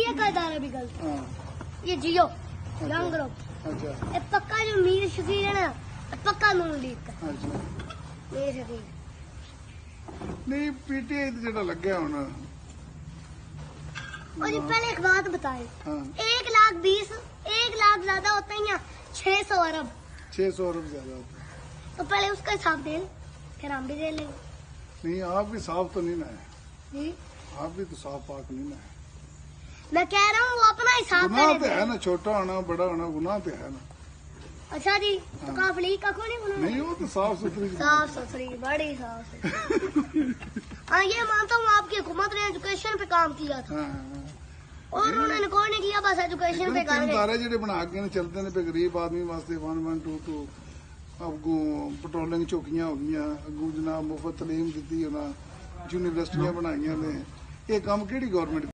ये का इदारा भी गलत है। हाँ ये जियो यंग ग्रुप अच्छा ये पक्का जो मीर शकीर है ना पक्का नून लीग का अच्छा मीर शकीर नहीं पीटीआई ਤੇ ਜਿਹੜਾ ਲੱਗਿਆ ਹੁਣ और ये पहले एक बात बताए हाँ 1,20,000 1 लाख ज्यादा होता है यहाँ 600 अरब 600 अरब ज्यादा होता है तो पहले उसका हिसाब दे फिर हम भी दे लेंगे नहीं आप भी साफ तो नहीं ना है जी आप भी तो साफ पाक नहीं ना है मैं कह रहा हूँ वो अपना हिसाब गुनाह करे तो है ना छोटा होना बड़ा होना गुनाह तो है ना अच्छा जी तो काफली का कौन है गुनाह? नहीं वो तो साफ सुथरी साफ सुथरी बड़ी साफ सुथरी हाँ ये मानता हूँ आपकी हुकूमत ने एजुकेशन पे काम किया था हाँ और उन्होंने कोई नहीं किया बस एजुकेशन पे काम तारे ਜਿਹੜੇ ਬਣਾ ਕੇ ਨੇ ਚੱਲਦੇ ਨੇ ਤੇ ਗਰੀਬ ਆਦਮੀ ਵਾਸਤੇ 1122 ਅੱਗੋਂ ਪੈਟਰੋਲਿੰਗ ਚੌਕੀਆਂ ਹੋ ਗਈਆਂ ਅੱਗੋਂ ਜਨਾਬ ਮੁਫਤ ਤਾਲੀਮ ਦਿੱਤੀ ਉਹਨਾਂ ਯੂਨੀਵਰਸਿਟੀਆਂ ਬਣਾਈਆਂ ਨੇ ਇਹ ਕੰਮ ਕਿਹੜੀ ਗਵਰਨਮੈਂਟ